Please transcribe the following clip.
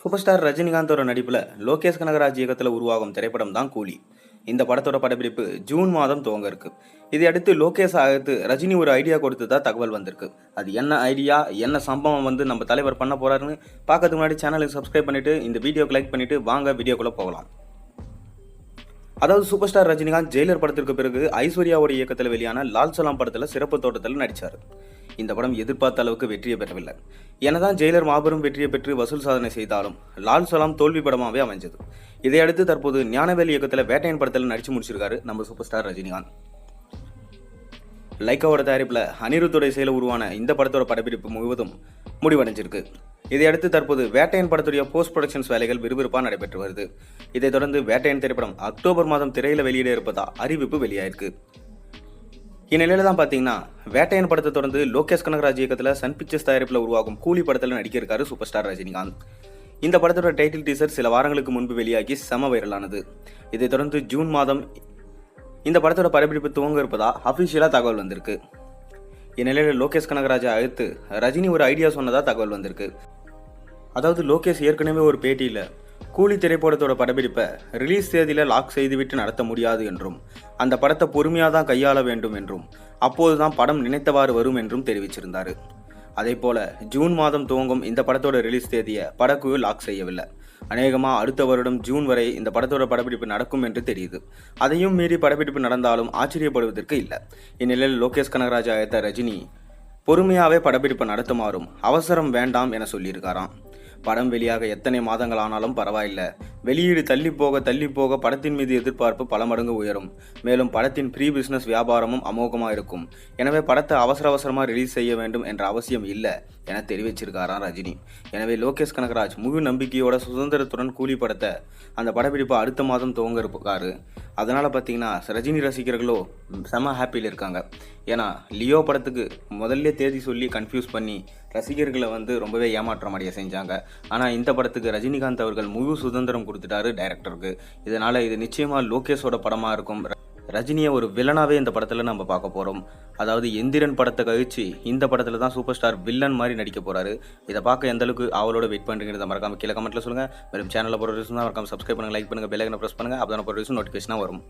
Super star ரஜினிகாந்தோட நடிப்பில் லோகேஷ் கனகராஜ் இயக்கத்தில் உருவாகும் திரைப்படம் தான் கூலி. இந்த படத்தோட படப்பிடிப்பு ஜூன் மாதம் துவங்க இருக்கு. இதையடுத்து லோகேஷ் ஆகத்து ரஜினி ஒரு ஐடியா கொடுத்ததா தகவல் வந்திருக்கு. அது என்ன ஐடியா, என்ன சம்பவம் நம்ம தலைவர் பண்ண போறாருன்னு பார்க்கறதுக்கு முன்னாடி சேனலுக்கு சப்ஸ்கிரைப் பண்ணிட்டு இந்த வீடியோக்கு லைக் பண்ணிட்டு வாங்க வீடியோக்குள்ள போகலாம். அதாவது சூப்பர் ஸ்டார் ரஜினிகாந்த் ஜெயிலர் படத்திற்கு பிறகு ஐஸ்வர்யாவோட இயக்கத்தில் வெளியான லால் சலாம் படத்தில் சிறப்பு தோட்டத்தில் நடித்தார். இந்த படம் எதிர்பார்த்த அளவுக்கு வெற்றியை பெறவில்லை. எனதான் ஜெயிலர் மாபெரும் வெற்றியை பெற்று வசூல் சாதனை செய்தாலும் லால் சலாம் தோல்வி படமாகவே அமைஞ்சது. இதையடுத்து தற்போது ஞானவேல் இயக்கத்தில் வேட்டையன் படத்தில் நடிச்சு முடிச்சிருக்காரு நம்ம சூப்பர் ஸ்டார் ரஜினிகாந்த். லைக்காவோட தயாரிப்பில் அனிருத்தோட இசையில் உருவான இந்த படத்தோட படப்பிடிப்பு முழுவதும் முடிவடைஞ்சிருக்கு. இதையடுத்து தற்போது வேட்டையன் படத்துடைய போஸ்ட் ப்ரொடக்ஷன்ஸ் வேலைகள் விறுவிறுப்பாக நடைபெற்று வருது. இதைத் தொடர்ந்து வேட்டையன் திரைப்படம் அக்டோபர் மாதம் திரையில வெளியிட இருப்பதா அறிவிப்பு வெளியாயிருக்கு. இந்நிலையில தான் பார்த்தீங்கன்னா வேட்டையன் படத்தை தொடர்ந்து லோகேஷ் கனகராஜ் இயக்கத்தில் சன் பிக்சர்ஸ் தயாரிப்பில் உருவாகும் கூலி படத்தில் நடிக்க இருக்காரு சூப்பர் ஸ்டார் ரஜினிகாந்த். இந்த படத்தோட டைட்டில் டீசர் சில வாரங்களுக்கு முன்பு வெளியாகி செம வைரலானது. இதைத் தொடர்ந்து ஜூன் மாதம் இந்த படத்தோட படப்பிடிப்பு துவங்க இருப்பதா அபிஷியலா தகவல் வந்திருக்கு. இந்நிலையில் லோகேஷ் கனகராஜை அழைத்து ரஜினி ஒரு ஐடியா சொன்னதா தகவல் வந்திருக்கு. அதாவது லோகேஷ் ஏற்கனவே ஒரு பேட்டியில் கூலி திரைப்படத்தோட படப்பிடிப்பை ரிலீஸ் தேதியில் லாக் செய்துவிட்டு நடத்த முடியாது என்றும் அந்த படத்தை பொறுமையாக தான் கையாள வேண்டும் என்றும் அப்போதுதான் படம் நினைத்தவாறு வரும் என்றும் தெரிவிச்சிருந்தார். அதே போல ஜூன் மாதம் துவங்கும் இந்த படத்தோட ரிலீஸ் தேதியை படக்குழு லாக் செய்யவில்லை. அநேகமாக அடுத்த வருடம் ஜூன் வரை இந்த படத்தோட படப்பிடிப்பு நடக்கும் என்று தெரியுது. அதையும் மீறி படப்பிடிப்பு நடந்தாலும் ஆச்சரியப்படுவதற்கு இல்லை. இந்நிலையில் லோகேஷ் கனகராஜ் அழைத்த ரஜினி பொறுமையாகவே படப்பிடிப்பு நடத்துமாறும் அவசரம் வேண்டாம் என சொல்லியிருக்காராம். படம் வெளியாக எத்தனை மாதங்கள் ஆனாலும் பரவாயில்லை, வெளியீடு தள்ளி போக படத்தின் மீது எதிர்பார்ப்பு பல மடங்கு உயரும். மேலும் படத்தின் ப்ரீ பிசினஸ் வியாபாரமும் அமோகமாக இருக்கும். எனவே படத்தை அவசரமாக ரிலீஸ் செய்ய வேண்டும் என்ற அவசியம் இல்லை என தெரிவிச்சிருக்காராம் ரஜினி. எனவே லோகேஷ் கனகராஜ் முழு நம்பிக்கையோட சுதந்திரத்துடன் கூலி படத்தை அந்த படப்பிடிப்பு அடுத்த மாதம் துவங்க இருக்காரு. அதனால பார்த்தீங்கன்னா ரஜினி ரசிகர்களோ செம ஹாப்பியில் இருக்காங்க. ஏன்னா லியோ படத்துக்கு முதல்ல தேதி சொல்லி கன்ஃபியூஸ் பண்ணி ரசிகர்களை ரொம்பவே ஏமாற்றம் அடைய செஞ்சாங்க. ஆனால் இந்த படத்துக்கு ரஜினிகாந்த் அவர்கள் முழு சுதந்திரம் கொடுத்துட்டாரு டைரக்டருக்கு. இதனால இது நிச்சயமா லோகேஷோட படமா இருக்கும். ரஜினியை ஒரு வில்லனாவே இந்த படத்துல நம்ம பார்க்க போறோம். அதாவது எந்திரன் படத்தை கழிச்சு இந்த படத்துல தான் சூப்பர் ஸ்டார் வில்லன் மாதிரி நடிக்க போறாரு. இதை பார்க்க எந்த அளவுக்கு அவளோட வெயிட் பண்றீங்கிறத மறக்காம கீழே கமெண்ட்ல சொல்லுங்க. மேலும் சேனல்ல போற மறக்காம சப்ஸ்கிரைப் பண்ணுங்க, லைக் பண்ணுங்க, பெல் ஐகானை பிரஸ் பண்ணுங்க. அப்பதான் போற நோட்டிஃபிகேஷனா வரும்.